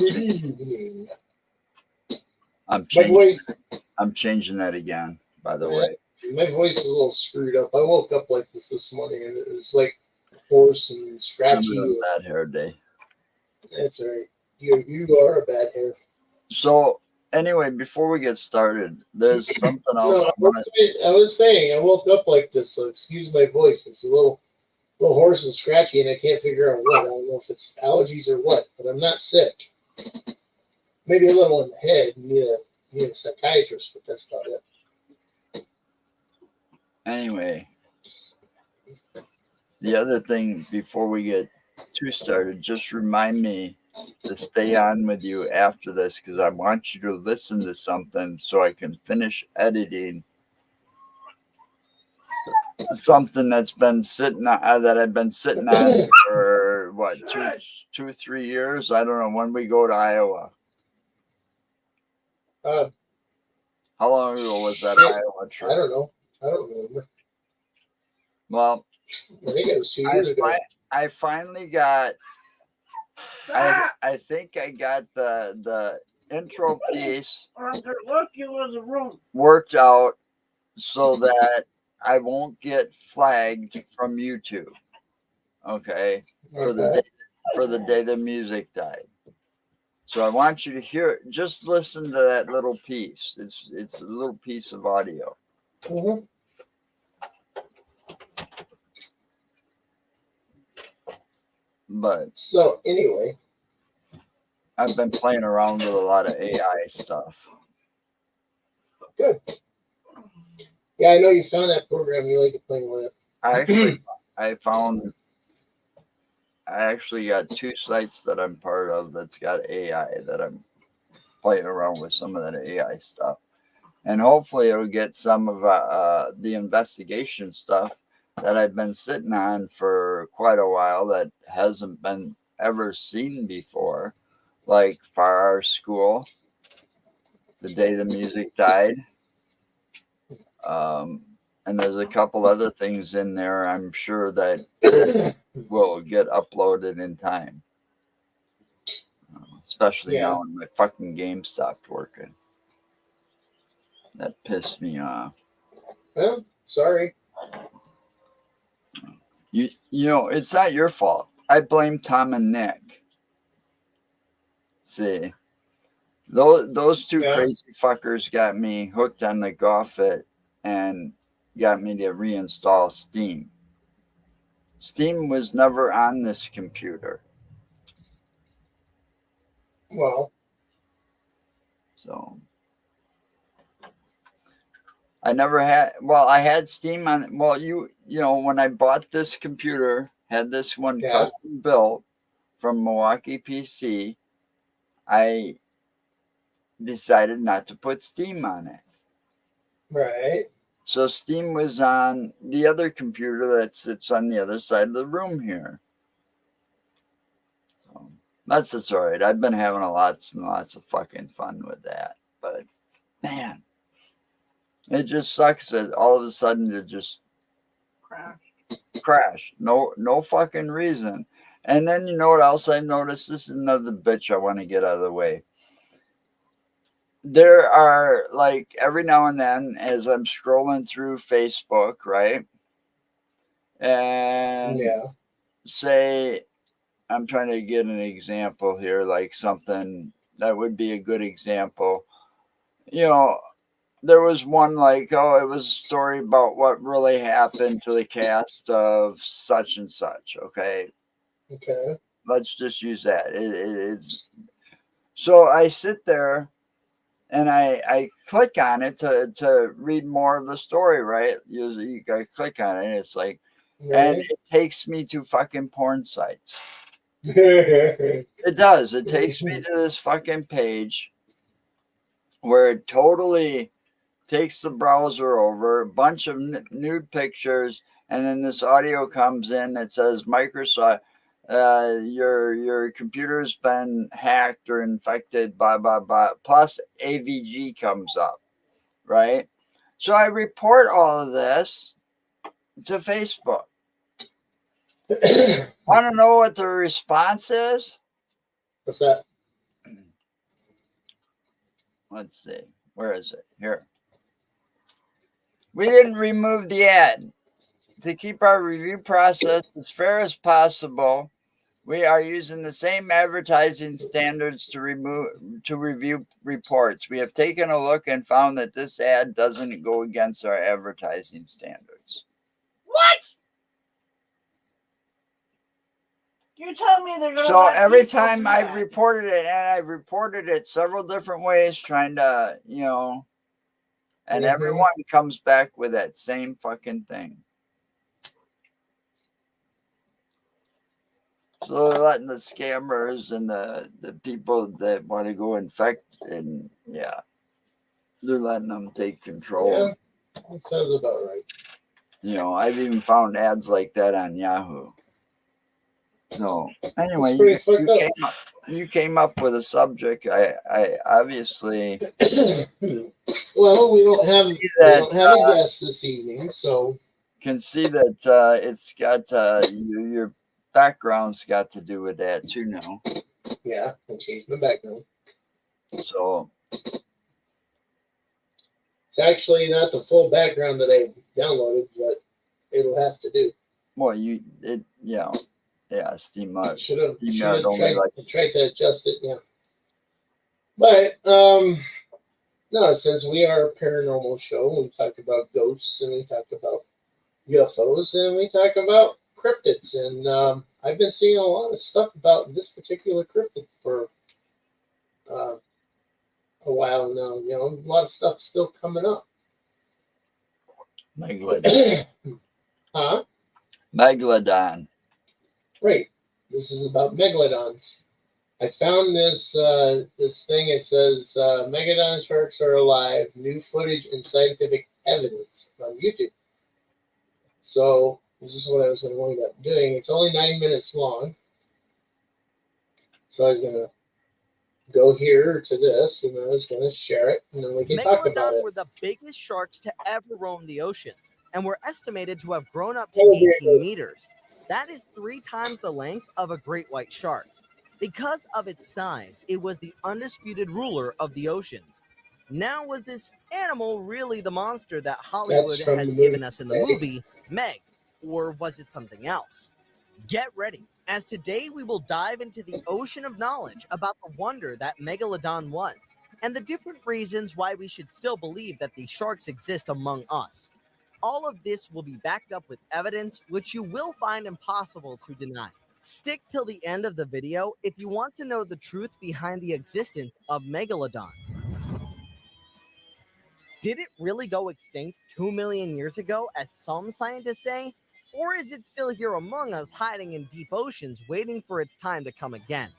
evening. I'm My voice, changing that again, by the way. my voice is a little screwed up. I woke up like this morning, and it was like hoarse and I'm scratchy. having a bad hair day. That's all right. You are a bad hair. So anyway, before we get started, there's something else No, I was saying I woke up like this, so excuse my voice. It's a little hoarse and scratchy, and I can't figure out what. I don't know if it's allergies or what, but I'm not sick. Maybe a little in the head. Need a psychiatrist, but that's about it. Anyway, the other thing before we get too started, just remind me to stay on with you after this because I want you to listen to something so I can finish editing something that's been sitting that I've been sitting on for what 3 years. I don't know when we go to Iowa. How long ago was that Iowa trip? I don't know. I don't remember. Well, I think it was 2 years ago. I finally got. I think I got the intro piece worked out so that I won't get flagged from YouTube. Okay, for the day the music died. So I want you to hear it. Just listen to that little piece. It's a little piece of audio. Mm-hmm. But so anyway, I've been playing around with a lot of AI stuff. Good. Yeah, I know you found that program. You like playing with it. I actually got 2 sites that I'm part of that's got AI that I'm playing around with some of that AI stuff. And hopefully it'll get some of the investigation stuff that I've been sitting on for quite a while that hasn't been ever seen before, like Far School, the day the music died. And there's a couple other things in there I'm sure that will get uploaded in time. Especially now when my fucking game stopped working. That pissed me off. Well, sorry. You know, it's not your fault. I blame Tom and Nick. See, those 2 crazy fuckers got me hooked on the Goffit and got me to reinstall Steam. Steam was never on this computer. Well, so I never had. Well, I had Steam on. Well, you know, when I bought this computer, had this one custom built from Milwaukee PC, I decided not to put Steam on it. Right. So Steam was on the other computer that sits on the other side of the room here. So that's just all right. I've been having lots and lots of fucking fun with that. But man, it just sucks that all of a sudden it just crash. No fucking reason. And then you know what else I noticed? This is another bitch I want to get out of the way. There are, like, every now and then as I'm scrolling through Facebook, right? And say, I'm trying to get an example here, like something that would be a good example. You know, there was one like, oh, it was a story about what really happened to the cast of such and such. Okay. Let's just use that. It's so I sit there and I click on it to read more of the story, right? You gotta click on it, and it's like, and it takes me to fucking porn sites. It does. It takes me to this fucking page where it totally takes the browser over, a bunch of nude pictures, and then this audio comes in that says Microsoft, your computer's been hacked or infected, blah blah blah. Plus AVG comes up, right? So I report all of this to Facebook. Want to know what the response is? What's that? let's see. Where is it? Here. We didn't remove the ad. To keep our review process as fair as possible, we are using the same advertising standards to review reports. We have taken a look and found that this ad doesn't go against our advertising standards. What? You tell me they're gonna. So every time I've reported it, and I've reported it several different ways, trying to, and everyone comes back with that same fucking thing. So they're letting the scammers and the people that want to go infect, and they're letting them take control. Yeah, that sounds about right. I've even found ads like that on Yahoo. So anyway, you came up with a subject. I obviously. Well, we don't have a guest this evening, so can see that it's got your background's got to do with that too now. Yeah, I changed my background. So it's actually not the full background that I downloaded, but it'll have to do. Well, SteamYard. Should have tried to adjust it, yeah. But no, since we are a paranormal show, we talk about ghosts and we talk about UFOs and we talk about cryptids, and I've been seeing a lot of stuff about this particular cryptid for a while now. A lot of stuff still coming up. Megalodon. Huh? Megalodon. Right. This is about megalodons. I found this thing. It says megalodon sharks are alive. New footage and scientific evidence on YouTube. So this is what I was going to wind up doing. It's only 9 minutes long. So I was going to go here to this, and I was going to share it, and then we can talk about it. Megalodon were the biggest sharks to ever roam the oceans, and were estimated to have grown up to 18 meters. That is 3 times the length of a great white shark. Because of its size, it was the undisputed ruler of the oceans. Now, was this animal really the monster that Hollywood has given us in the movie Meg, or was it something else? Get ready, as today we will dive into the ocean of knowledge about the wonder that Megalodon was, and the different reasons why we should still believe that these sharks exist among us. All of this will be backed up with evidence which you will find impossible to deny. Stick till the end of the video if you want to know the truth behind the existence of Megalodon. Did it really go extinct 2 million years ago, as some scientists say? Or is it still here among us, hiding in deep oceans, waiting for its time to come again?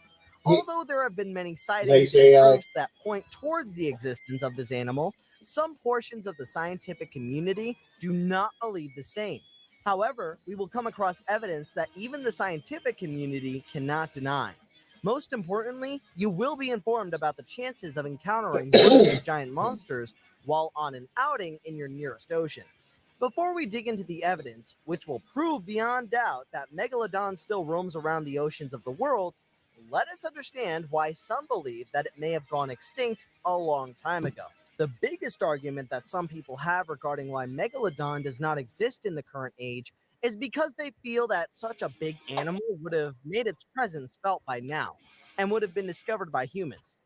Although there have been many sightings and proofs that point towards the existence of this animal, some portions of the scientific community do not believe the same. However, we will come across evidence that even the scientific community cannot deny. Most importantly, you will be informed about the chances of encountering one of these giant monsters while on an outing in your nearest ocean. Before we dig into the evidence, which will prove beyond doubt that Megalodon still roams around the oceans of the world, let us understand why some believe that it may have gone extinct a long time ago. The biggest argument that some people have regarding why Megalodon does not exist in the current age is because they feel that such a big animal would have made its presence felt by now and would have been discovered by humans.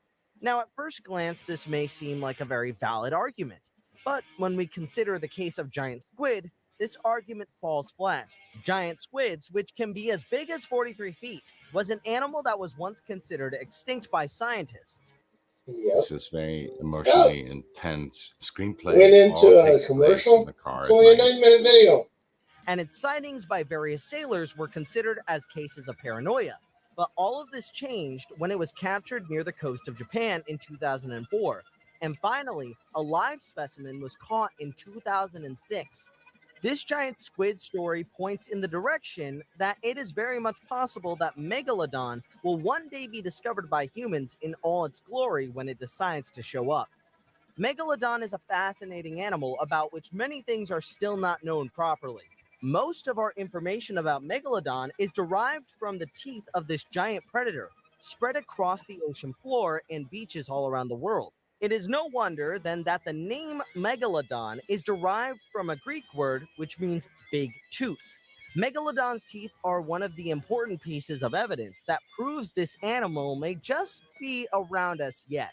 Now, at first glance, this may seem like a very valid argument, but when we consider the case of giant squid, this argument falls flat. Giant squids, which can be as big as 43 feet, was an animal that was once considered extinct by scientists. Yep. It's just very emotionally intense screenplay. Went into a commercial. In the car it's only a 9-minute video. And its sightings by various sailors were considered as cases of paranoia. But all of this changed when it was captured near the coast of Japan in 2004. And finally, a live specimen was caught in 2006. This giant squid story points in the direction that it is very much possible that Megalodon will one day be discovered by humans in all its glory when it decides to show up. Megalodon is a fascinating animal about which many things are still not known properly. Most of our information about Megalodon is derived from the teeth of this giant predator, spread across the ocean floor and beaches all around the world. It is no wonder then that the name megalodon is derived from a Greek word which means big tooth. Megalodon's teeth are one of the important pieces of evidence that proves this animal may just be around us yet.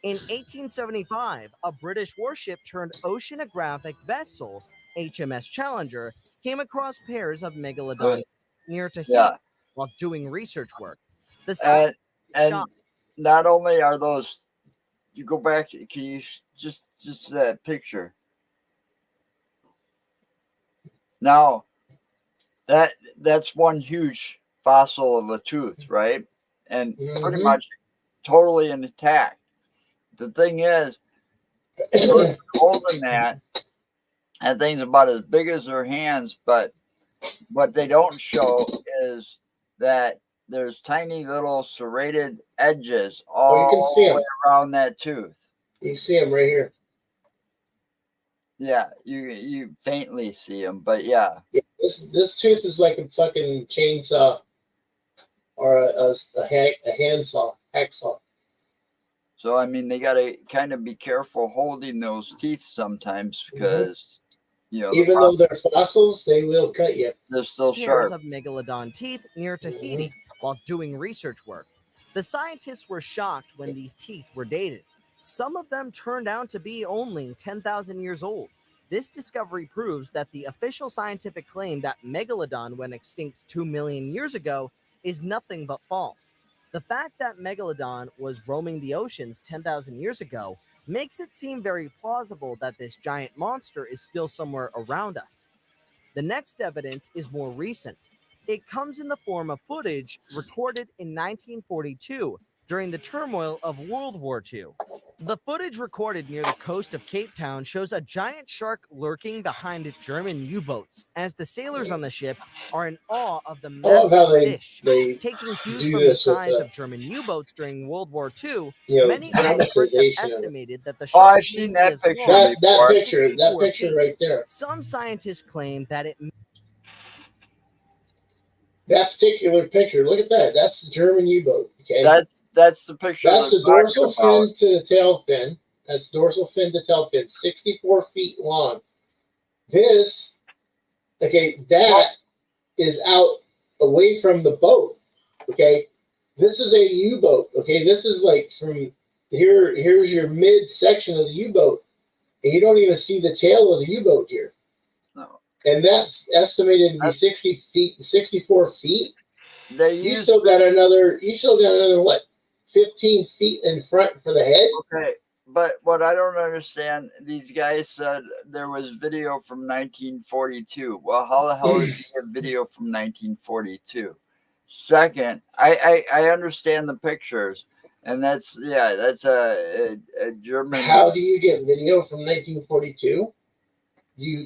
In 1875, a British warship turned oceanographic vessel, HMS Challenger, came across pairs of megalodon near Tahiti Yeah. while doing research work. The And shot not only are those, you go back, can you just that picture? Now that's one huge fossil of a tooth, right? And pretty Mhm. much totally intact. The thing is, holding that thing's about as big as their hands, but what they don't show is that there's tiny little serrated edges Oh, you can see all the way them. around that tooth. You see them right here. Yeah, you faintly see them, but yeah. Yeah, this tooth is like a fucking chainsaw or a handsaw, hacksaw. So I mean, they gotta kind of be careful holding those teeth sometimes because you know Even though they're fossils, they will cut you. they're still pairs sharp. of megalodon teeth near Tahiti while doing research work. The scientists were shocked when these teeth were dated. Some of them turned out to be only 10,000 years old. This discovery proves that the official scientific claim that megalodon went extinct 2 million years ago is nothing but false. The fact that megalodon was roaming the oceans 10,000 years ago makes it seem very plausible that this giant monster is still somewhere around us. The next evidence is more recent. It comes in the form of footage recorded in 1942 during the turmoil of World War II. The footage recorded near the coast of Cape Town shows a giant shark lurking behind its German U-boats as the sailors on the ship are in awe of the I love how massive fish. they Taking cues do from the this with size the of German U-boats during World War II, you know many experts have dramatization of it. estimated that the Oh, shark I've may seen be that as picture long That before. as picture, 64 feet. right there. Some scientists claim that it That particular picture. Look at that. That's the German U-boat. Okay. That's the picture That's they're the dorsal talking about. fin to the tail fin. That's dorsal fin to tail fin. 64 feet long. This, okay, that is out away from the boat. Okay. This is a U-boat. Okay. This is like from here. Here's your mid section of the U-boat. And you don't even see the tail of the U-boat here. No. And that's estimated to be 60 feet, 64 feet. You still got another what, 15 feet in front for the head? Okay, but what I don't understand, these guys said there was video from 1942. Well, how the hell did you get video from 1942? Second, I understand the pictures, and that's a German. How do you get video from 1942?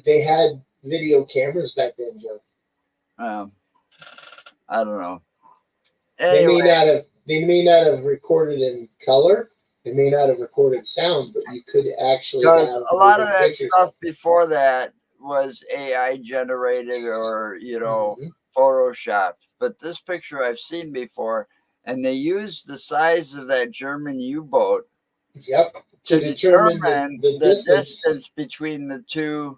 They had video cameras back then, Joe. I don't know. Anyway, they may not have recorded in color. They may not have recorded sound, but you could actually because have a lot of that pictures. stuff before that was AI generated or photoshopped. But this picture I've seen before, and they used the size of that German U-boat. Yep. To determine the distance between the two.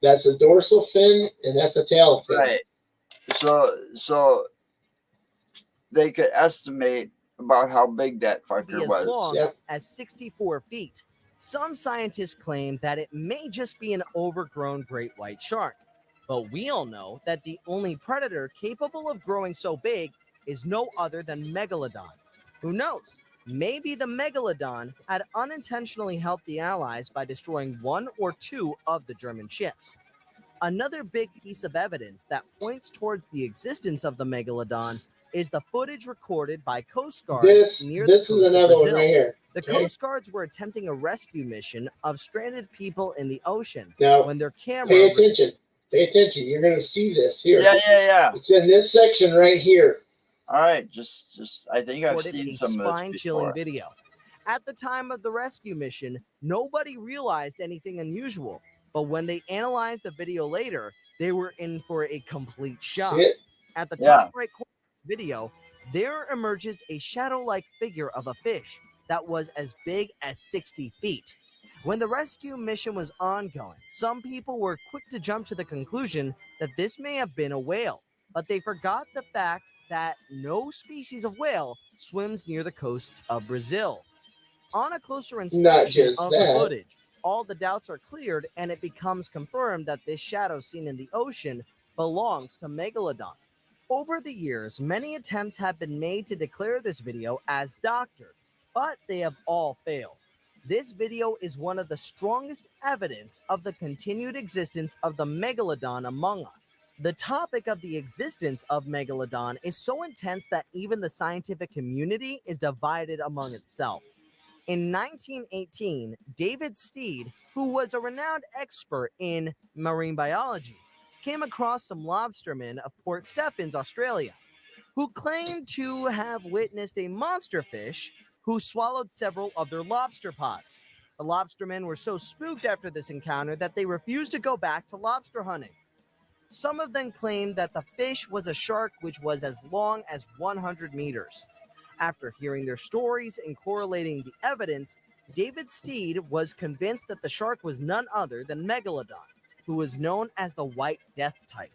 That's a dorsal fin and that's a tail fin. Right. So they could estimate about how big that fucker was. Long as 64 feet. Some scientists claim that it may just be an overgrown great white shark. But we all know that the only predator capable of growing so big is no other than Megalodon. Who knows? Maybe the Megalodon had unintentionally helped the Allies by destroying one or two of the German ships. Another big piece of evidence that points towards the existence of the Megalodon is the footage recorded by Coast Guards near the coast of Brazil. This is another one right here. The Coast Guards were attempting a rescue mission of stranded people in the ocean when their camera... Pay attention. Pay attention. You're going to see this here. Yeah. It's in this section right here. All right. Just I think I've seen some of this spine-chilling video. At the time of the rescue mission, nobody realized anything unusual. But when they analyzed the video later, they were in for a complete shock. At the top right corner of the video, there emerges a shadow-like figure of a fish. that was as big as 60 feet. When the rescue mission was ongoing, some people were quick to jump to the conclusion that this may have been a whale, but they forgot the fact that no species of whale swims near the coasts of Brazil. On a closer Not inspection just of the that. footage, all the doubts are cleared and it becomes confirmed that this shadow seen in the ocean belongs to Megalodon. Over the years, many attempts have been made to declare this video as doctored, but they have all failed. This video is one of the strongest evidence of the continued existence of the Megalodon among us. The topic of the existence of Megalodon is so intense that even the scientific community is divided among itself. In 1918, David Steed, who was a renowned expert in marine biology, came across some lobstermen of Port Stephens, Australia, who claimed to have witnessed a monster fish who swallowed several of their lobster pots. The lobstermen were so spooked after this encounter that they refused to go back to lobster hunting. Some of them claimed that the fish was a shark which was as long as 100 meters. After hearing their stories and correlating the evidence, David Steed was convinced that the shark was none other than Megalodon, who was known as the White Death type.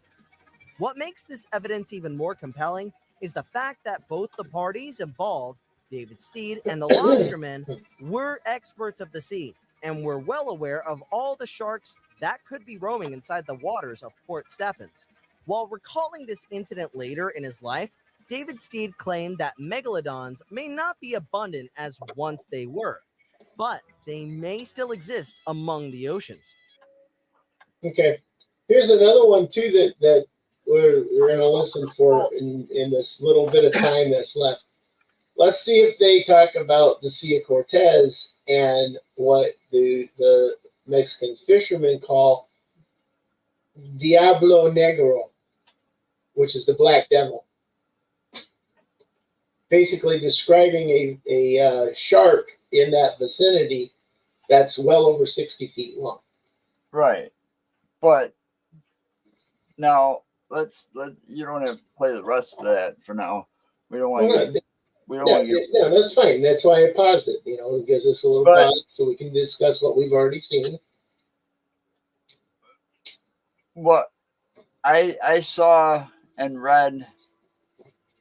What makes this evidence even more compelling is the fact that both the parties involved, David Steed and the lobstermen, were experts of the sea and were well aware of all the sharks that could be roaming inside the waters of Port Stephens. While recalling this incident later in his life, David Steed claimed that megalodons may not be abundant as once they were, but they may still exist among the oceans. Okay. Here's another one too that we're going to listen for in this little bit of time that's left. Let's see if they talk about the Sea of Cortez and what the Mexican fishermen call Diablo Negro, which is the Black Devil. Basically describing a shark in that vicinity that's well over 60 feet long. Right. But now let's you don't have to play the rest of that for now. We don't want to get, we don't want to get no, that's fine. That's why I paused it. You know, it gives us a little pause so we can discuss what we've already seen. What I saw and read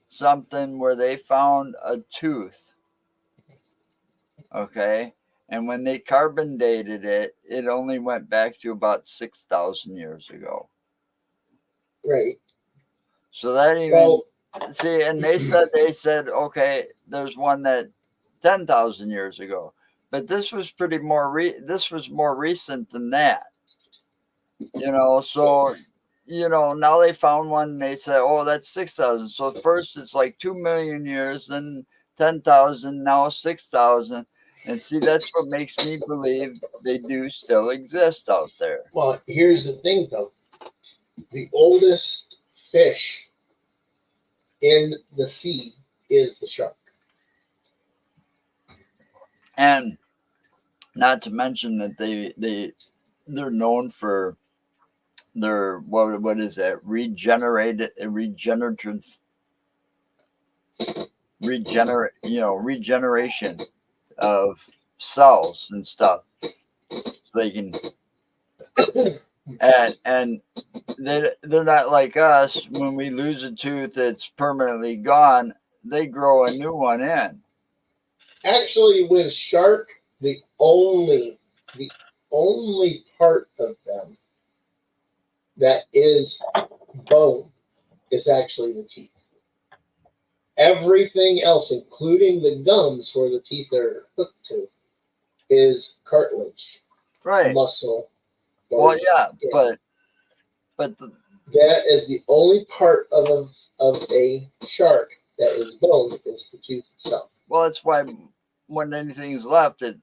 something where they found a tooth. Okay. And when they carbon dated it, it only went back to about 6,000 years ago. Right. So that even see, and they said, okay, there's one that 10,000 years ago, but this was pretty this was more recent than that. You know, so you know, now they found one and they said, oh, that's 6,000. So first it's like 2 million years, then 10,000, now 6,000. And see, that's what makes me believe they do still exist out there. Well, here's the thing, though. The oldest fish in the sea is the shark. And not to mention that they're known for their what is that? Regeneration of cells and stuff. So they can and they're not like us. When we lose a tooth that's permanently gone, they grow a new one in. Actually, with shark, the only part of them that is bone is actually the teeth. Everything else, including the gums where the teeth are hooked to, is cartilage, Right? Muscle. Well, yeah, but that is the only part of a shark that is bone is the tooth itself. Well, that's why when anything's left, it's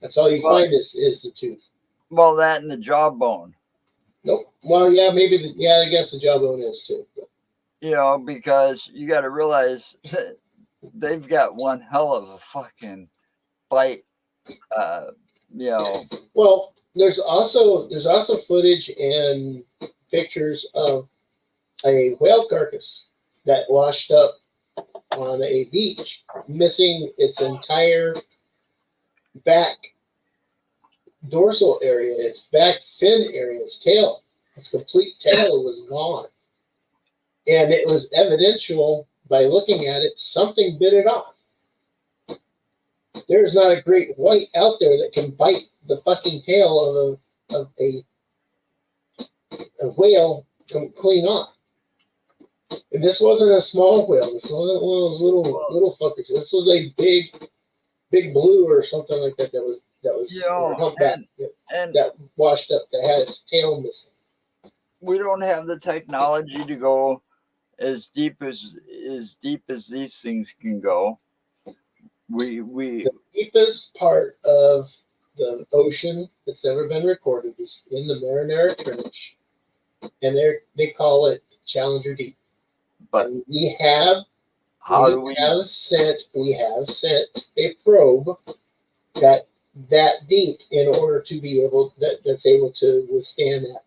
that's all you find is the tooth. Well, that and the jawbone. Nope. Well, yeah, maybe. I guess the jawbone is too. But. You know, because you got to realize that they've got one hell of a fucking bite. You know. Well, there's also footage and pictures of a whale carcass that washed up on a beach, missing its entire back dorsal area, its back fin area, its tail. Its complete tail was gone. And it was evidential by looking at it, something bit it off. There's not a great white out there that can bite the fucking tail of a whale clean off. And this wasn't a small whale. This wasn't one of those little fuckers. This was a big blue or something like that. That was humpback that washed up. That had its tail missing. We don't have the technology to go as deep as these things can go. The deepest part of the ocean that's ever been recorded is in the Marinara Trench, and they call it Challenger Deep. But and we have sent a probe that deep in order to be able that's able to withstand that.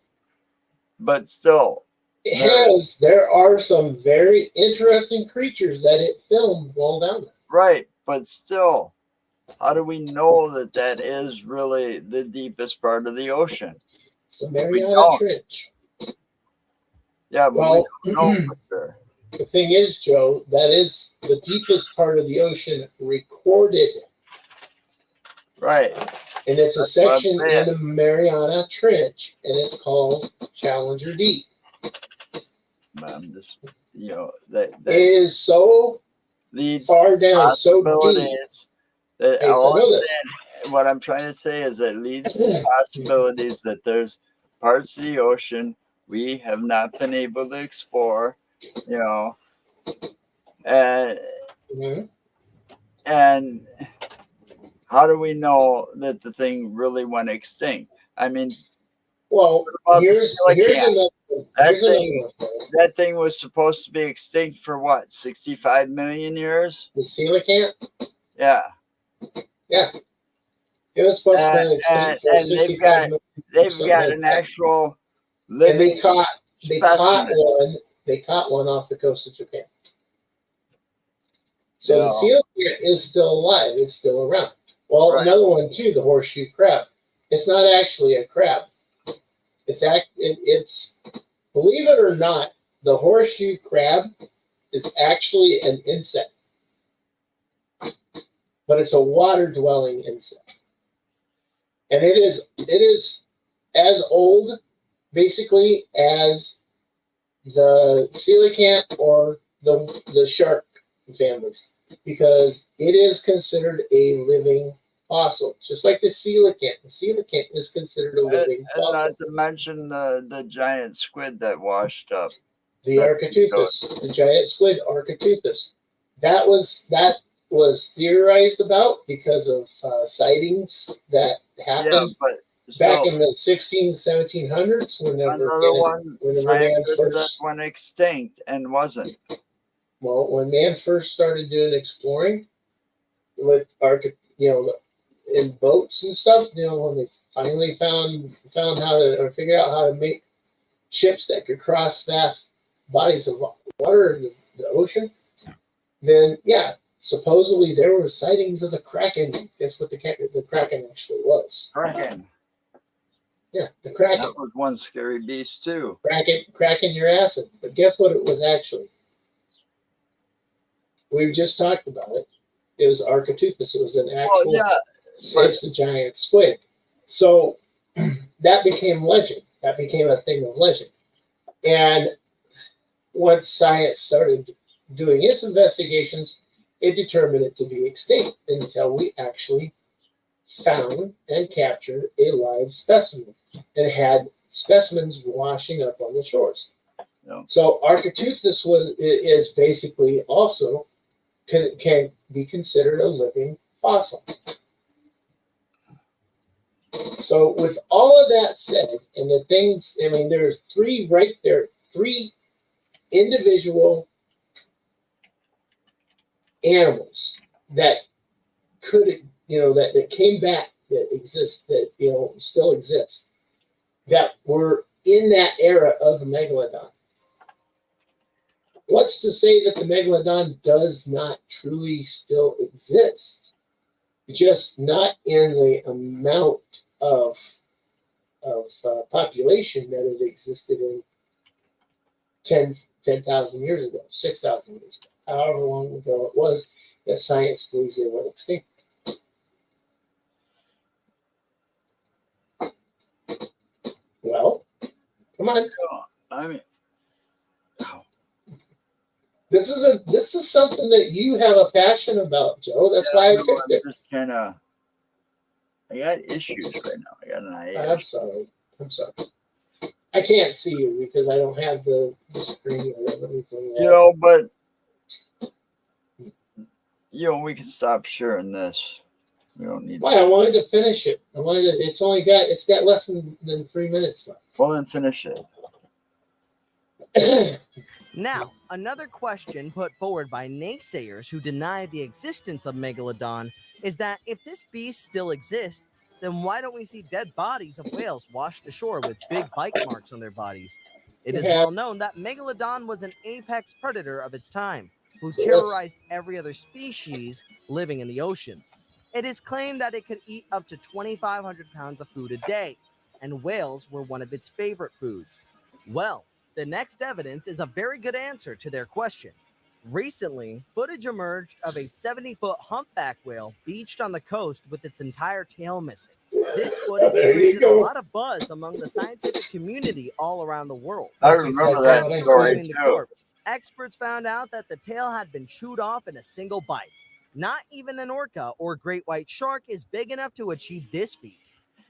But still, there are some very interesting creatures that it filmed while down there. Right, but still, how do we know that is really the deepest part of the ocean? It's the Mariana Trench. Yeah, but we don't know for sure. The thing is, Joe, that is the deepest part of the ocean recorded. Right. And it's a section in the Mariana Trench, and it's called Challenger Deep. I'm just, that it is so far down, so deep. What I'm trying to say is it leads to possibilities that there's parts of the ocean we have not been able to explore, and how do we know that the thing really went extinct? I mean, well, here's another that thing was supposed to be extinct for what, 65 million years? The coelacanth? Yeah. Yeah. It was supposed to be extinct for 65 million. They've got an actual living specimen. They caught one off the coast of Japan. So the coelacanth is still alive. It's still around. Well, another one too, the horseshoe crab. It's not actually a crab. It's believe it or not, the horseshoe crab is actually an insect, but it's a water-dwelling insect, and it is as old, basically, as the coelacanth or the shark families, because it is considered a living fossil, just like the coelacanth. The coelacanth is considered a living fossil. Not to mention the giant squid that washed up. The Architeuthis, the giant squid Architeuthis. That was theorized about because of sightings that happened back in the 1700s. Whenever man first went extinct and wasn't. Well, when man first started doing exploring with in boats and stuff, when they finally found how to, or figured out how to make ships that could cross vast bodies of water in the ocean, then supposedly there were sightings of the Kraken. Guess what the Kraken actually was? Kraken. Yeah, the Kraken. That was one scary beast too. Kraken your acid. But guess what it was actually? We've just talked about it. It was Architeuthis. It was an actual. It's the giant squid. So that became legend. That became a thing of legend. And once science started doing its investigations, it determined it to be extinct until we actually found and captured a live specimen and had specimens washing up on the shores. Yeah. So Architeuthis is basically also can be considered a living fossil. So with all of that said, and the things, I mean, there's three individual animals that could, that came back, that exist, that, still exist, that were in that era of the megalodon. what's to say that the megalodon does not truly still exist? Just not in the amount of population that it existed in 10,000 years ago, 6,000 years ago, however long ago it was that science believes they went extinct. Well, come on. I mean, This is something that you have a passion about, Joe. That's why I picked it. Just kind of, I got issues right now. I got an idea. I'm sorry. I can't see you because I don't have the screen or everything. But we can stop sharing this. We don't need. Why? I wanted to finish it. It's got less than 3 minutes left. Well, then finish it. Now, another question put forward by naysayers who deny the existence of Megalodon is that if this beast still exists, then why don't we see dead bodies of whales washed ashore with big bite marks on their bodies? It is well known that Megalodon was an apex predator of its time, who terrorized every other species living in the oceans. It is claimed that it could eat up to 2,500 pounds of food a day, and whales were one of its favorite foods. Well, the next evidence is a very good answer to their question. Recently, footage emerged of a 70-foot humpback whale beached on the coast with its entire tail missing. This footage created a lot of buzz among the scientific community all around the world. I remember that story too. Experts found out that the tail had been chewed off in a single bite. Not even an orca or great white shark is big enough to achieve this feat.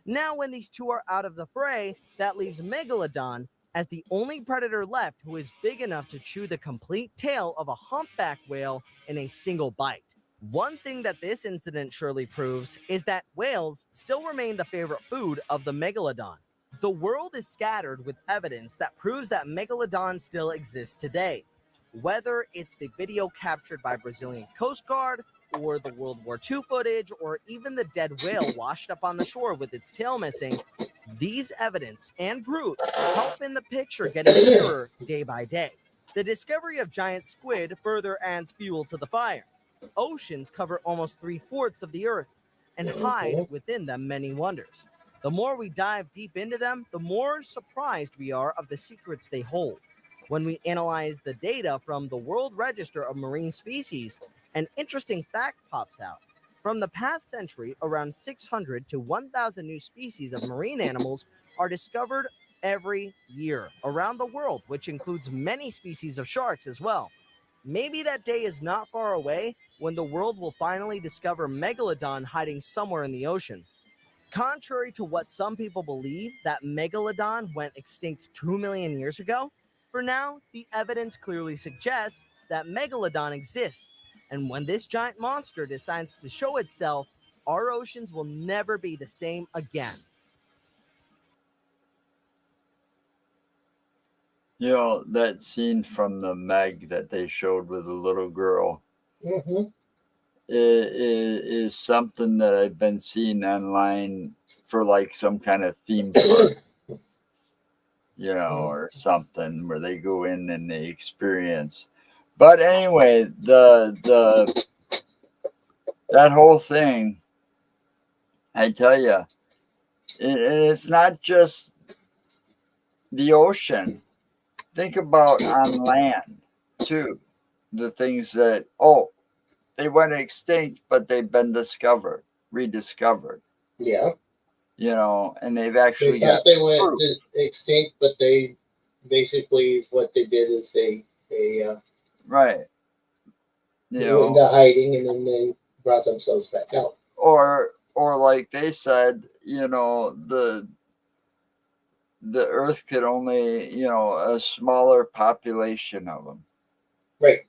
Now, when these two are out of the fray, that leaves Megalodon as the only predator left who is big enough to chew the complete tail of a humpback whale in a single bite. One thing that this incident surely proves is that whales still remain the favorite food of the Megalodon. The world is scattered with evidence that proves that Megalodon still exists today. Whether it's the video captured by Brazilian Coast Guard, or the World War II footage, or even the dead whale washed up on the shore with its tail missing, these evidence and proofs help in the picture getting clearer day by day. The discovery of giant squid further adds fuel to the fire. Oceans cover almost 3/4 of the earth and hide within them many wonders. The more we dive deep into them, the more surprised we are of the secrets they hold. When we analyze the data from the World Register of Marine Species, an interesting fact pops out. From the past century, around 600 to 1,000 new species of marine animals are discovered every year around the world, which includes many species of sharks as well. Maybe that day is not far away when the world will finally discover Megalodon hiding somewhere in the ocean. Contrary to what some people believe, that Megalodon went extinct 2 million years ago, for now, the evidence clearly suggests that Megalodon exists, and when this giant monster decides to show itself, our oceans will never be the same again. That scene from the Meg that they showed with the little girl is something that I've been seeing online for like some kind of theme park, or something where they go in and they experience. But anyway, that whole thing, I tell you, it's not just the ocean. Think about on land too. The things that they went extinct, but they've been rediscovered. Yeah. And they've actually thought they went extinct, but they basically what they did is they right. Went into hiding, and then they brought themselves back out. Or like they said, the Earth could only, a smaller population of them. Right.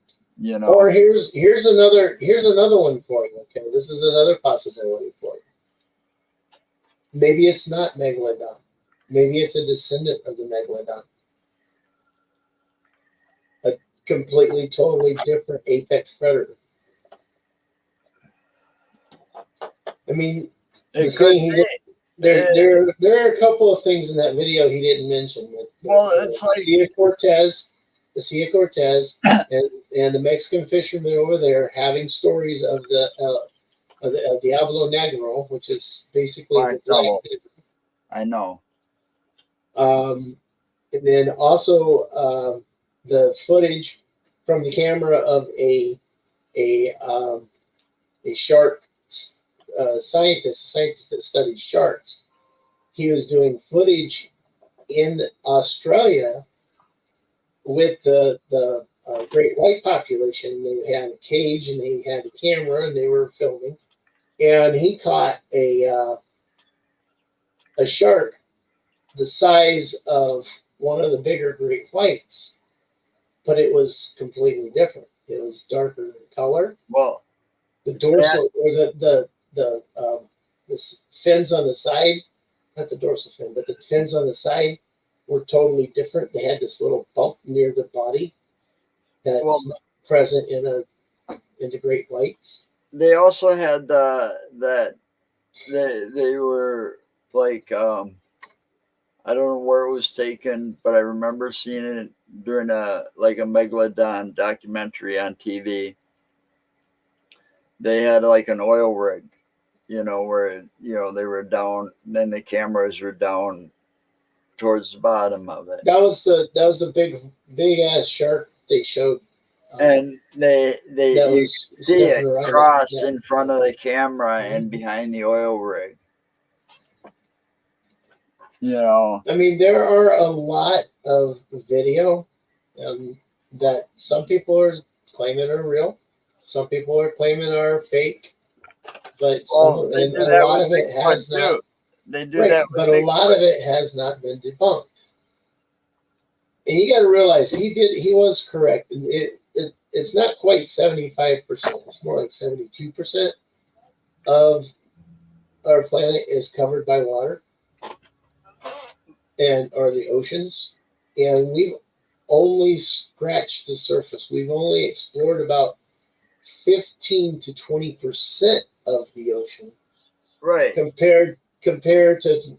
Or here's another one for you. Okay, this is another possibility for you. Maybe it's not Megalodon. Maybe it's a descendant of the Megalodon. A completely, totally different apex predator. I mean, there are a couple of things in that video he didn't mention. It's like Cortez Garcia Cortez and the Mexican fishermen over there having stories of the Diablo Negro, which is basically the black. I know. And then also the footage from the camera of a shark scientist, a scientist that studies sharks. He was doing footage in Australia with the great white population. They had a cage and they had a camera and they were filming. And he caught a shark the size of one of the bigger great whites, but it was completely different. It was darker in color. Well, the dorsal or the fins on the side, not the dorsal fin, but the fins on the side were totally different. They had this little bump near the body that's not present in the great whites. They also had that they were like I don't know where it was taken, but I remember seeing it during a megalodon documentary on TV. They had like an oil rig, where they were down, then the cameras were down towards the bottom of it. That was the big ass shark they showed. And they you see it cross in front of the camera and behind the oil rig. I mean, there are a lot of video that some people are claiming are real, some people are claiming are fake, but a lot of it has not. They do that, but a lot of it has not been debunked. And you got to realize he was correct. It's not quite 75%. It's more like 72% of our planet is covered by water. Or the oceans, and we've only scratched the surface. We've only explored about 15 to 20% of the ocean, right? Compared to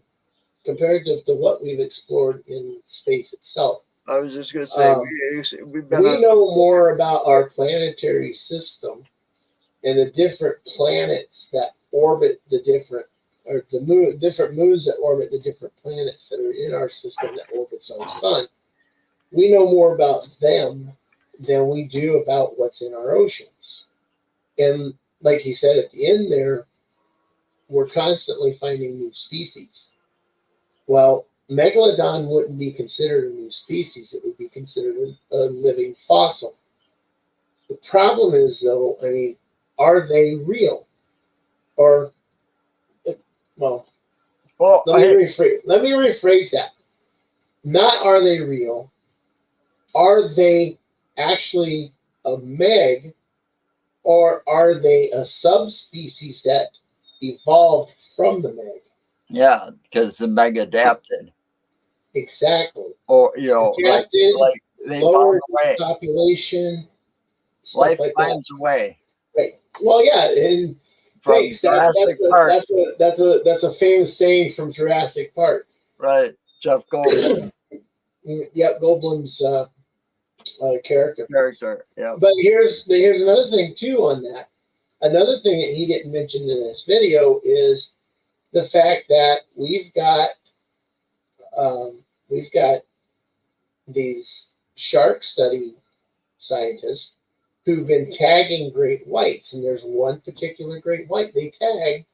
what we've explored in space itself. I was just going to say we know more about our planetary system and the different planets that orbit the different. Or the different moons that orbit the different planets that are in our system that orbits our sun. We know more about them than we do about what's in our oceans. And like he said at the end there, we're constantly finding new species. Well, megalodon wouldn't be considered a new species. It would be considered a living fossil. The problem is, though, I mean, are they real? Or let me rephrase that. Not are they real? Are they actually a meg, or are they a subspecies that evolved from the meg? Yeah, because the meg adapted. Exactly. Or adapted, like they found a way. Population. Life finds a way. Right. Well, yeah, and thanks. That's a famous saying from Jurassic Park. Right, Jeff Goldblum. Yep, Goldblum's character. Yeah. But here's another thing too on that. Another thing that he didn't mention in this video is the fact that we've got these shark study scientists who've been tagging great whites, and there's one particular great white they tagged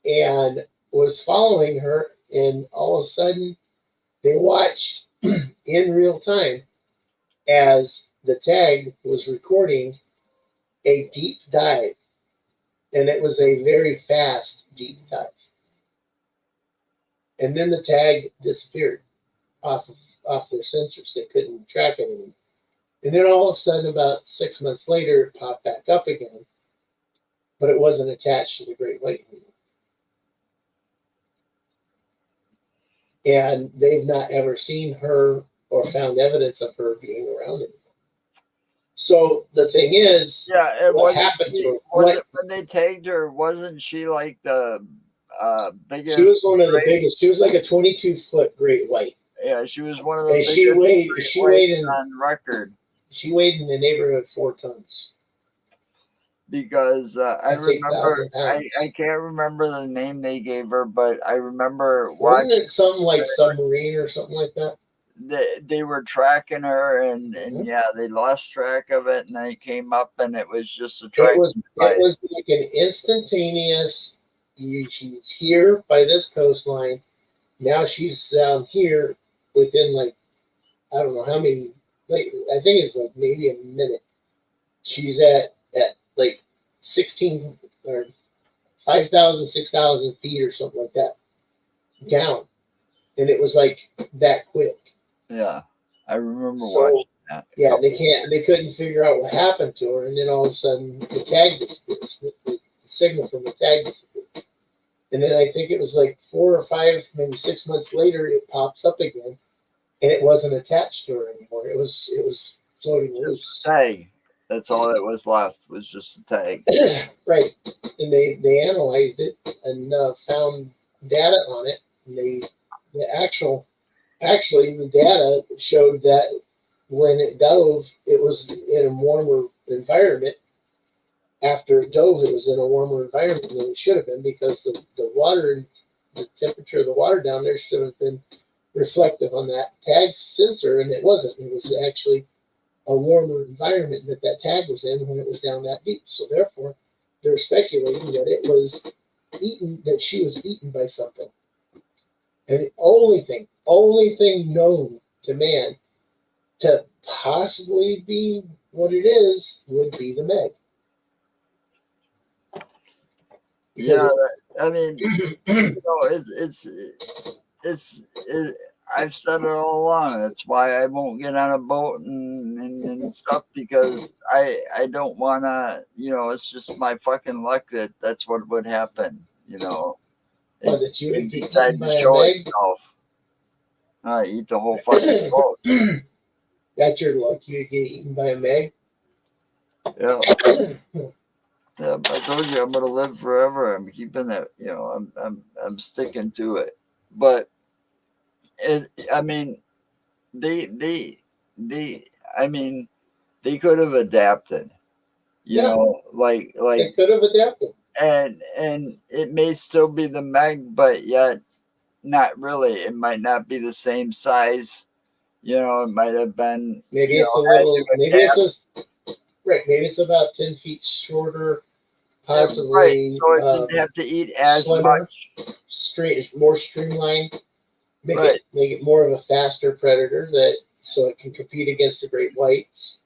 and was following her, and all of a sudden they watched in real time as the tag was recording a deep dive, and it was a very fast deep dive, and then the tag disappeared off their sensors. They couldn't track it anymore. And then all of a sudden, about 6 months later, it popped back up again, but it wasn't attached to the great white anymore. And they've not ever seen her or found evidence of her being around anymore. So the thing is, what happened to her? When they tagged her, wasn't she like the biggest? She was one of the biggest. She was like a 22-foot great white. Yeah, she was one of the And biggest she weighed on record. She weighed in the neighborhood of 4 tons. Because I That's remember, 8,000 pounds. I can't remember the name they gave her, but I remember Wasn't watching. it something like submarine or something like that? They were tracking her, and Mhm. yeah, they lost track of it, and they came up, and it was just a It tracking was device. like an instantaneous. She's here by this coastline. Now she's down here within like I don't know how many. Like I think it's like maybe a minute. She's at like 16 or 5,000, 6,000 feet or something like that down, and it was like that quick. Yeah, I remember So watching that. yeah, they couldn't figure out what happened to her, and then all of a sudden the tag disappears. The signal from the tag disappears, and then I think it was like 4 or 5, maybe 6 months later, it pops up again, and it wasn't attached to her anymore. It was floating Just loose. a tag. That's all that was left, was just a tag. Right, and they analyzed it and found data on it, and actually the data showed that when it dove, it was in a warmer environment. After it dove, it was in a warmer environment than it should have been because the water, the temperature of the water down there should have been reflective on that tag sensor, and it wasn't. It was actually a warmer environment that tag was in when it was down that deep. So therefore, they're speculating that it was eaten, that she was eaten by something. And the only thing known to man to possibly be what it is would be the Meg. Yeah, I mean, I've said it all along. That's why I won't get on a boat and stuff, because I don't want to, it's just my fucking luck that's what would happen, That you would get decide eaten to by a show Meg. itself. Eat the whole fucking boat. That's your luck. You get eaten by a Meg. Yeah. Yeah, I told you I'm gonna live forever. I'm keeping it. I'm sticking to it. But I mean, they, I mean, they could have adapted. Yeah. Like They could have adapted. and it may still be the Meg, but yet not really. It might not be the same size. It might have been. Maybe it's a little. Maybe it's just right. Maybe it's about 10 feet shorter. Possibly. Right. So it didn't have to eat as slimmer, much. more streamlined. Make Right. it more of a faster predator so it can compete against the great whites.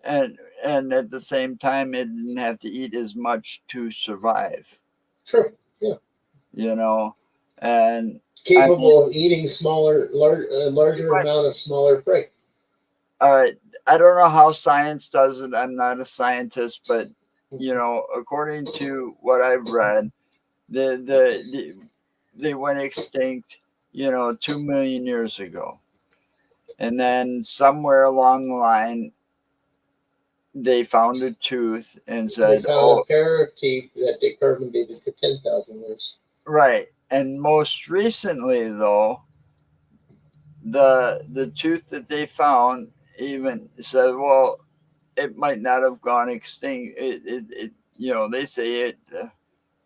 And at the same time, it didn't have to eat as much to survive. True. Yeah. And capable of eating larger Right. amount of smaller prey. All right. I don't know how science does it. I'm not a scientist, but according to what I've read, they went extinct, 2 million years ago. And then somewhere along the line, they found a tooth and said, They found a pair of teeth that they carbon dated to 10,000 years. Right. And most recently, though, the tooth that they found even said, well, it might not have gone extinct. They say it,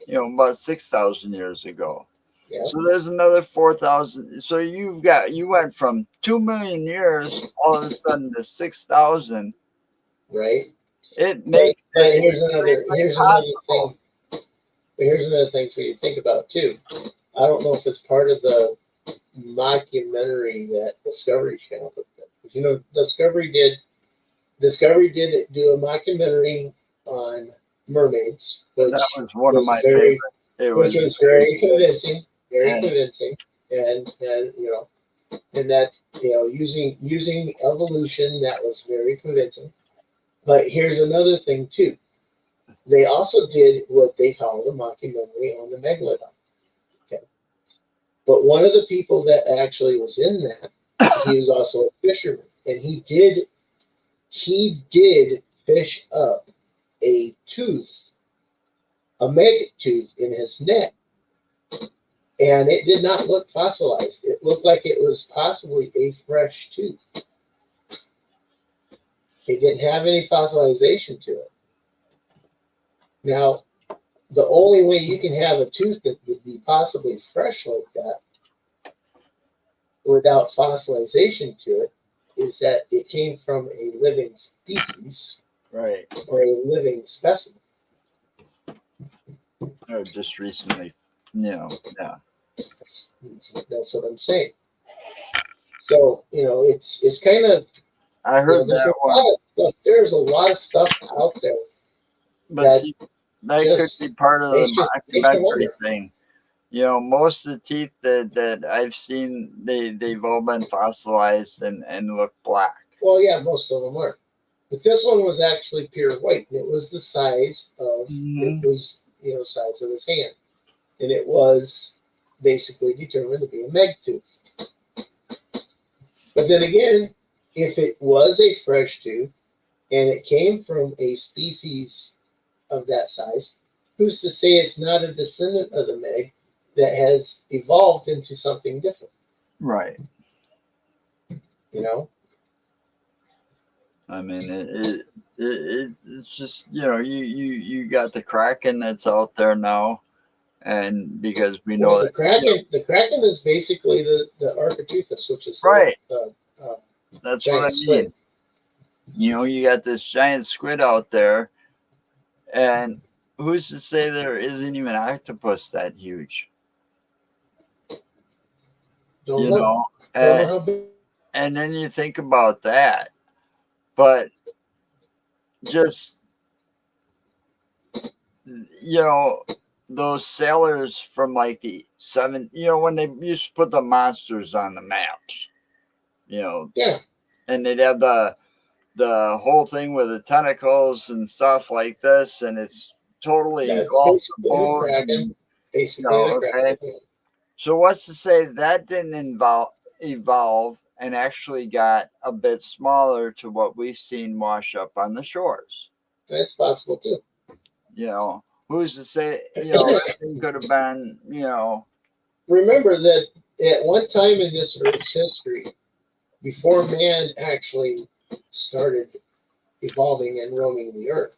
about 6,000 years ago. Yeah. So there's another 4,000. So you went from 2 million years all of a sudden to 6,000. Right. It makes but it here's another thing. But here's another thing for you to think about too. I don't know if it's part of the mockumentary that Discovery Channel put up. Discovery did do a mockumentary on mermaids, that was one of my favorites. Which was very convincing, convincing, and that using evolution, that was very convincing. But here's another thing too. They also did what they call the mockumentary on the megalodon. Okay. But one of the people that actually was in that, he was also a fisherman, and he did fish up a tooth, a maggot tooth in his neck. And it did not look fossilized. It looked like it was possibly a fresh tooth. It didn't have any fossilization to it. Now, the only way you can have a tooth that would be possibly fresh like that without fossilization to it is that it came from a living species Right. or a living specimen. Or just recently, yeah. That's what I'm saying. So, it's kind of, I heard there's that a one. lot of stuff. There's a lot of stuff out there But that see, that could just be part of the makes you documentary wonder. thing. Most of the teeth that I've seen, they've all been fossilized and look black. Well, yeah, most of them are. But this one was actually pure white, and it was the size of it was size of his hand, and it was basically determined to be a meg tooth. But then again, if it was a fresh tooth and it came from a species of that size, who's to say it's not a descendant of the meg that has evolved into something different? Right. I mean, it's just you got the Kraken that's out there now, and because we know the Kraken is basically the Architeuthis, which is right. That's what I mean. You got this giant squid out there, and who's to say there isn't even an octopus that huge? Don't know how big. And then you think about that, but just those sailors from like the when they used to put the monsters on the maps, yeah, and they'd have the whole thing with the tentacles and stuff like this, and it's totally engulfed the boat. Okay. So what's to say that didn't evolve and actually got a bit smaller to what we've seen wash up on the shores? That's possible too. Who's to say, it could have been, Remember that at one time in this Earth's history, before man actually started evolving and roaming the Earth,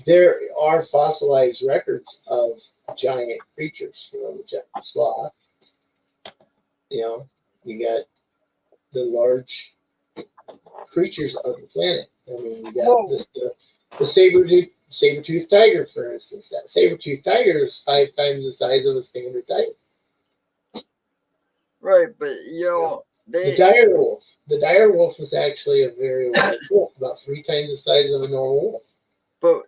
there are fossilized records of giant creatures. The giant sloth. You got the large creatures of the planet. I mean, you got the saber-toothed tiger, for instance. That saber-toothed tiger is 5 times the size of a standard tiger. Right, but the dire wolf. The dire wolf is actually a very large wolf, about 3 times the size of a normal wolf. But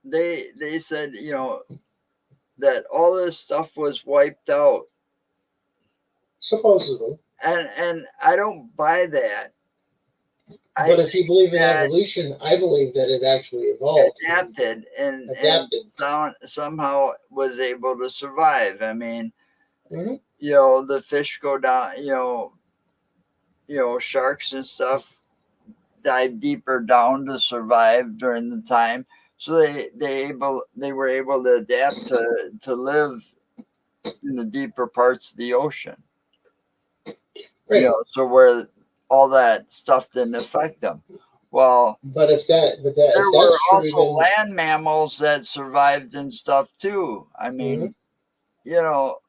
they said that all this stuff was wiped out. Supposedly. And I don't buy that. But if you believe in evolution, I believe that it actually evolved. Adapted and somehow was able to survive. I mean, the fish go down, sharks and stuff dive deeper down to survive during the time. So they were able to adapt to live in the deeper parts of the ocean. Right. So where all that stuff didn't affect them. Well, but there were also land mammals that survived and stuff too. I mean, well,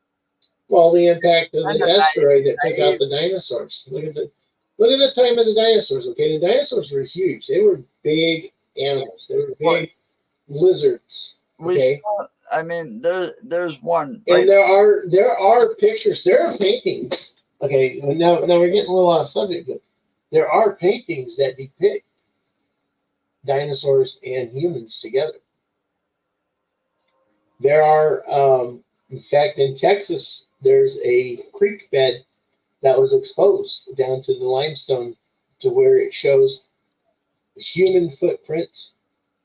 the impact of the asteroid that took out the dinosaurs. Look at the time of the dinosaurs. Okay, the dinosaurs were huge. They were big animals. They were big lizards. Okay. There's one. And there are pictures. There are paintings. Okay, now we're getting a little off subject, but there are paintings that depict dinosaurs and humans together. There are, in fact, in Texas, there's a creek bed that was exposed down to the limestone to where it shows human footprints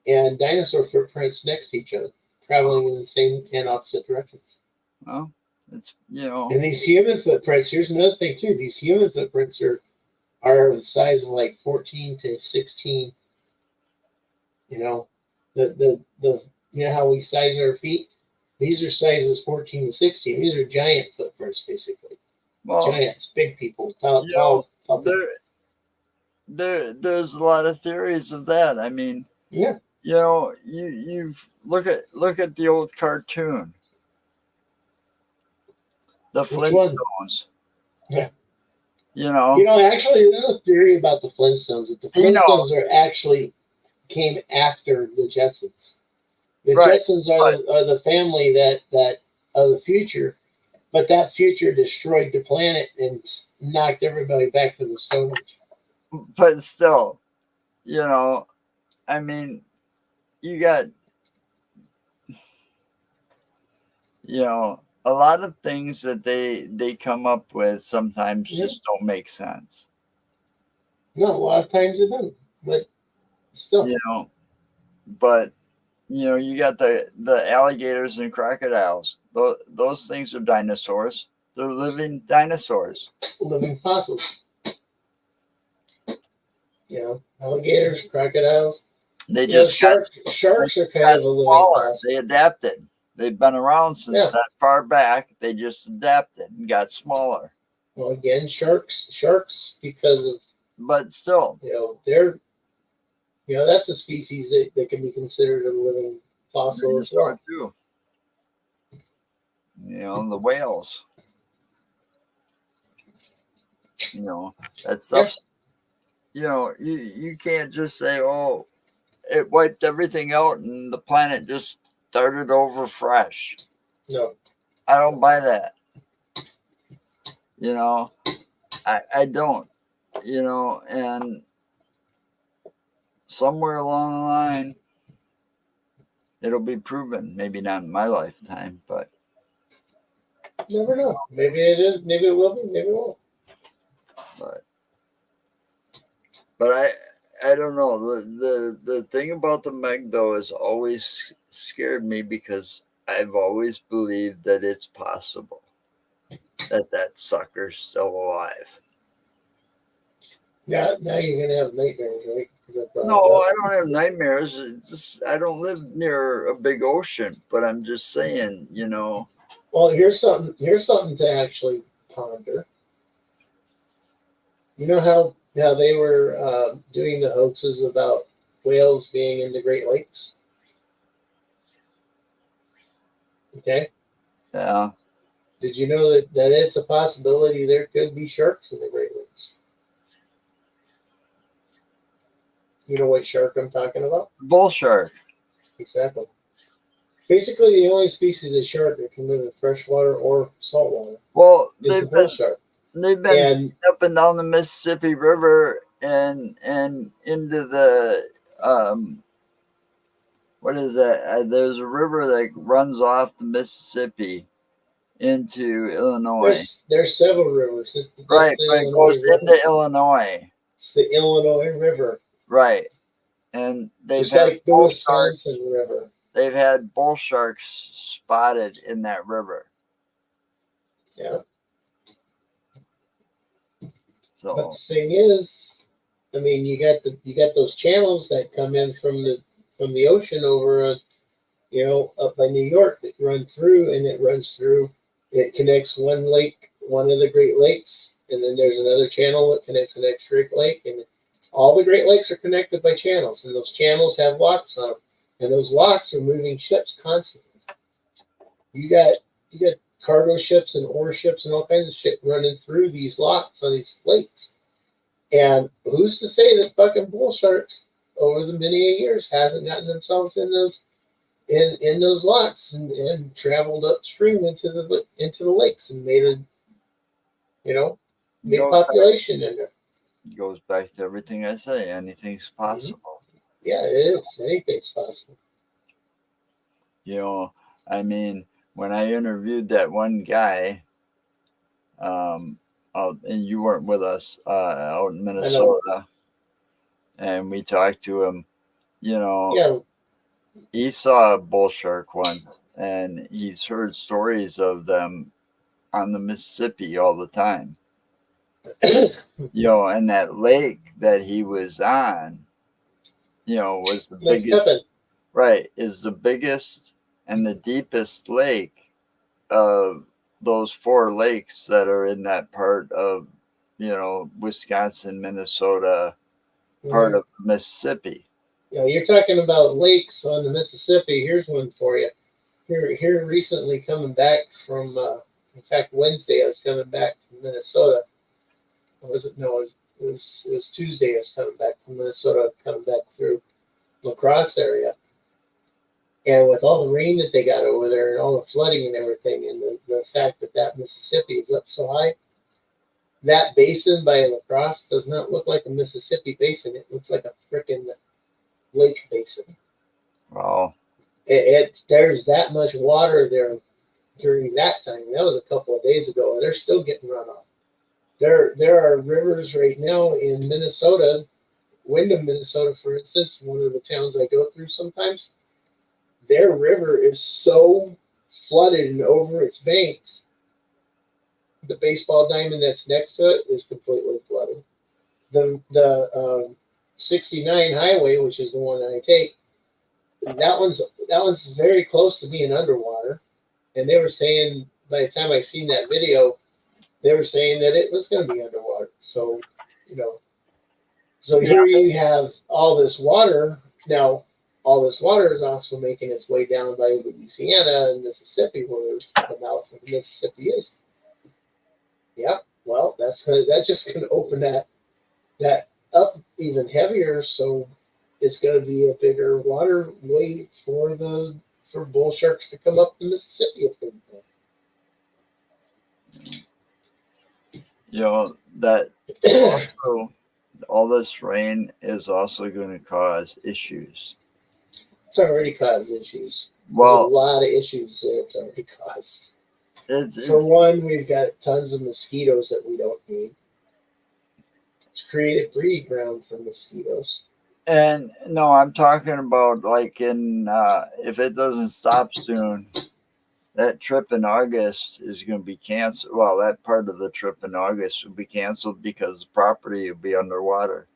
and dinosaur footprints next to each other, traveling in the same and opposite directions. Well, it's And these human footprints. Here's another thing too. These human footprints are the size of like 14 to 16. The how we size our feet. These are sizes 14 and 16. These are giant footprints, basically. Well, Giants, big people, tall, you know, tall people. there's a lot of theories of that. I mean, Yeah. you know, you look at the old cartoon, the Which one? Flintstones. Yeah. You know, Actually, there's a theory about the Flintstones that the Flintstones are actually came after the Jetsons. The Right, Jetsons are the family that of the future, but that future destroyed the planet and knocked everybody back to the Stone Age. but still, you know, I mean, you got, you know, a lot of things that they come up with sometimes just don't make sense. No, a lot of times it doesn't, but still. You know, but you know, you got the alligators and crocodiles. Those things are dinosaurs. They're living dinosaurs. Living fossils. Alligators, crocodiles. They just Sharks are kind got of a living smaller. fossil. They adapted. They've been around since that far back. They just adapted and got smaller. Well, again, sharks, because of, But still, they're, that's a species that can be considered a living fossil as well. too. You know, the whales. You know, that stuff's, you know, you can't just say, oh, it wiped everything out and the planet just started over fresh. No. I don't buy that. You know, I don't, you know, and somewhere along the line, it'll be proven. Maybe not in my lifetime, but. Never know. Maybe it is. Maybe it will be. Maybe it won't. But I don't know. The thing about the Meg though has always scared me because I've always believed that it's possible that sucker's still alive. Now you're gonna have nightmares, right? No, I don't have nightmares. It's just I don't live near a big ocean, but I'm just saying, you know. Well, here's something to actually ponder. You know how they were doing the hoaxes about whales being in the Great Lakes? Okay. Yeah. Did you know that it's a possibility there could be sharks in the Great Lakes? You know what shark I'm talking about? Bull shark. Exactly. Basically, the only species of shark that can live in freshwater or saltwater is the bull shark. They've been up and down the Mississippi River and into the what is that? There's a river that runs off the Mississippi into Illinois. There's several rivers. Right, but it goes into Illinois. It's the Illinois River. Right, and they've just had like the Wisconsin River. They've had bull sharks spotted in that river. Yeah. So, but the thing is, I mean, you got those channels that come in from the ocean over, up by New York that run through, and it runs through. It connects one lake, one of the Great Lakes, and then there's another channel that connects the next Great Lake, and all the Great Lakes are connected by channels, and those channels have locks on them, and those locks are moving ships constantly. You got cargo ships and ore ships and all kinds of shit running through these locks on these lakes. And who's to say that fucking bull sharks over the many years hasn't gotten themselves in those locks and traveled upstream into the lakes and made population in there. It goes back to everything I say. Anything's possible. Yeah, it is. Anything's possible. You know, I mean, when I interviewed that one guy, and you weren't with us out in Minnesota, and we talked to him, he saw a bull shark once, and he's heard stories of them on the Mississippi all the time. And that lake that he was on, was the biggest. Right, is the biggest And the deepest lake of those 4 lakes that are in that part of, Wisconsin, Minnesota, part of Mississippi. You're talking about lakes on the Mississippi. Here's one for you. Here recently coming back from, in fact, Wednesday I was coming back from Minnesota. Was it? No, it was Tuesday I was coming back from Minnesota, coming back through La Crosse area. And with all the rain that they got over there and all the flooding and everything, and the fact that Mississippi is up so high, that basin by La Crosse does not look like a Mississippi basin. It looks like a freaking lake basin. Wow. There's that much water there during that time. That was a couple of days ago, and they're still getting runoff. There are rivers right now in Minnesota, Windham, Minnesota, for instance, one of the towns I go through sometimes. Their river is so flooded and over its banks. The baseball diamond that's next to it is completely flooded. The 69 highway, which is the one I take, that one's very close to being underwater. And they were saying, by the time I seen that video, they were saying that it was going to be underwater. So, here you have all this water. Now, all this water is also making its way down by Louisiana and Mississippi, where the mouth of the Mississippi is. Yeah, well, that's just going to open that up even heavier. So it's going to be a bigger waterway for bull sharks to come up the Mississippi if they want. That also, all this rain is also going to cause issues. It's already caused issues. Well, there's a lot of issues that it's already caused. For one, we've got tons of mosquitoes that we don't need. It's created breeding ground for mosquitoes. And no, I'm talking about like if it doesn't stop soon, that trip in August is going to be canceled. Well, that part of the trip in August will be canceled because the property will be underwater.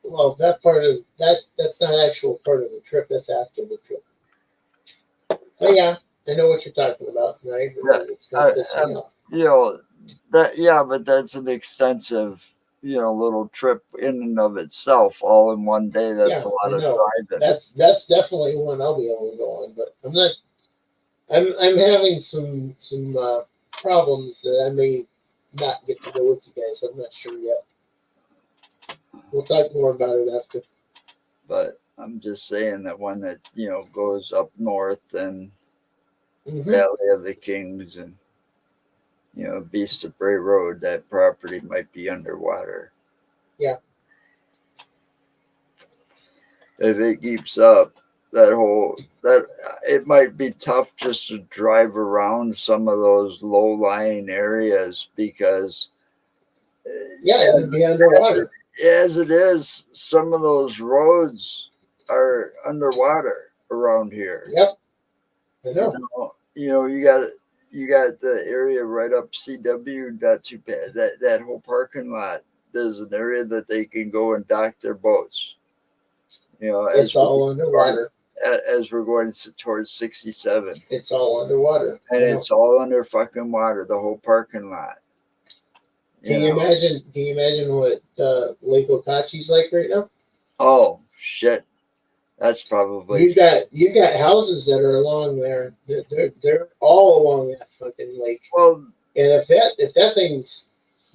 Well, that part of that's not actual part of the trip. That's after the trip. Oh yeah, I know what you're talking about, right? It's going to piss me off. But that's an extensive, little trip in and of itself, all in one day. That's a lot of driving. That's definitely one I'll be able to go on, but I'm not. I'm having some problems that I may not get to go with you guys. I'm not sure yet. We'll talk more about it after. But I'm just saying that one that goes up north and Valley of the Kings and Beast of Bray Road, that property might be underwater. Yeah. If it keeps up, it might be tough just to drive around some of those low-lying areas because it would be underwater. As it is, some of those roads are underwater around here. Yep, I know. You got the area right up CW. Not too bad. That whole parking lot. There's an area that they can go and dock their boats. It's all underwater. As we're going towards 67. It's all underwater. And it's all under fucking water, the whole parking lot. Can you imagine what Lake Okachi's like right now? Oh shit. That's probably you've got houses that are along there. They're all along that fucking lake. Well, and if that thing's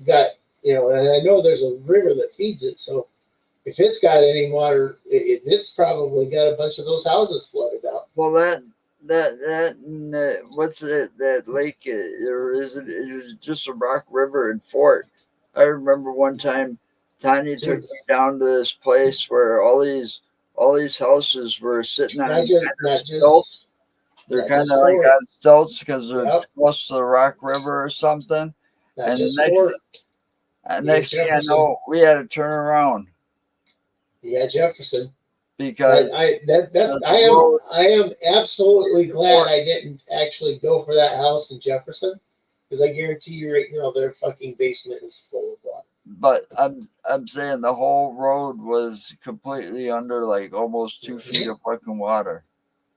got and I know there's a river that feeds it, so if it's got any water, it's probably got a bunch of those houses flooded out. Well, what's that lake? Or is it just a rock river in Fort? I remember one time Tanya took me down to this place where all these houses were sitting on stilts. They're kind of like on stilts because they're close to the Rock River or something. And next thing I know, we had to turn around. Yeah, Jefferson. Because I am absolutely glad I didn't actually go for that house in Jefferson, because I guarantee you right now their fucking basement is full of water. But I'm saying the whole road was completely under like almost 2 feet of fucking water.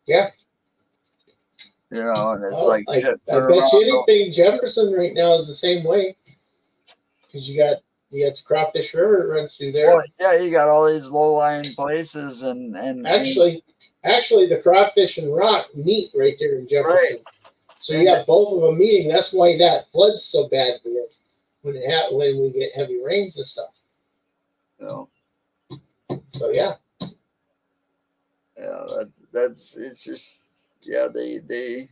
Yeah. you know, and it's Oh, like I shit, bet turn you around. anything Jefferson right now is the same way. Because you got the Crawfish River that runs through there. Well, yeah, you got all these low-lying places, and Actually, the Crawfish and Rock meet right there in Jefferson. So you And- got both of them meeting. That's why that floods so bad there when we get heavy rains and stuff. you know, So yeah, yeah, that's it's just yeah, they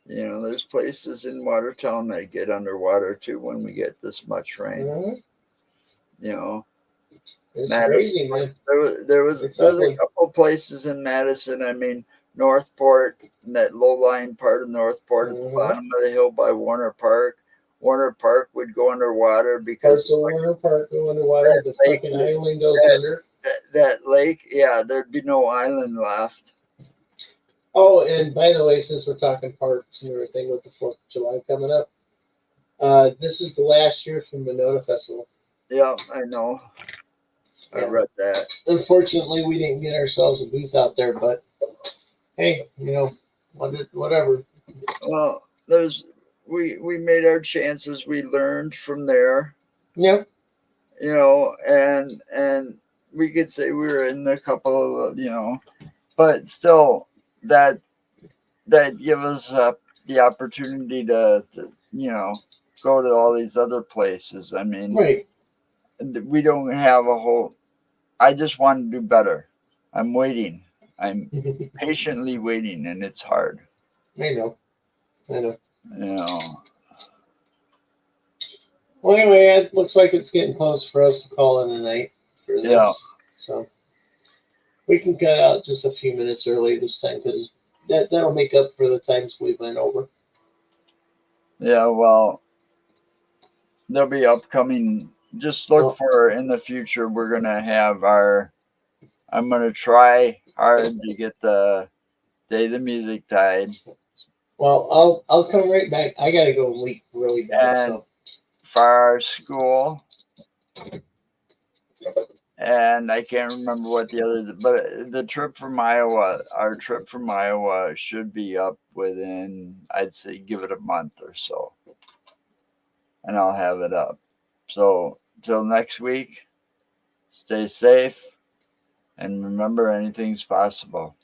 you know, there's places in Watertown that get underwater too when we get this much rain. mhm. You know, It's Madison. crazy, man. There's It's a ugly. couple places in Madison. I mean, Northport, that low-lying part of Northport at the Mhm. bottom of the hill by Warner Park. Warner Park would go underwater Parts because of Warner Park go underwater. The lake- fucking island goes that- under. that lake, yeah, there'd be no island left. Oh, and by the way, since we're talking parks and everything with the 4th of July coming up, this is the last year from Monona Festival. Yeah, I know. I Yeah. read that. Unfortunately, we didn't get ourselves a booth out there, but hey, whatever. Well, we made our chances. We learned from there, Yeah. you know, and we could say we were in a couple of, you know, but still that give us the opportunity to, you know, go to all these other places. I mean, Right. we don't have a whole. I just want to do better. I'm waiting. I'm patiently waiting, and it's hard. I know. You know. Well, anyway, it looks like it's getting close for us to call it a night for this. Yeah. So we can cut out just a few minutes early this time because that'll make up for the times we've been over. Yeah, well, there'll be upcoming. Just look for in the future. We're gonna have our. I'm gonna try hard to get the Day the Music Died. Well, I'll come right back. I gotta go leak really bad. And So for our school, and I can't remember what the other. But the trip from Iowa, our trip from Iowa, should be up within. I'd say give it a month or so, and I'll have it up. So till next week, stay safe. And remember, anything's possible.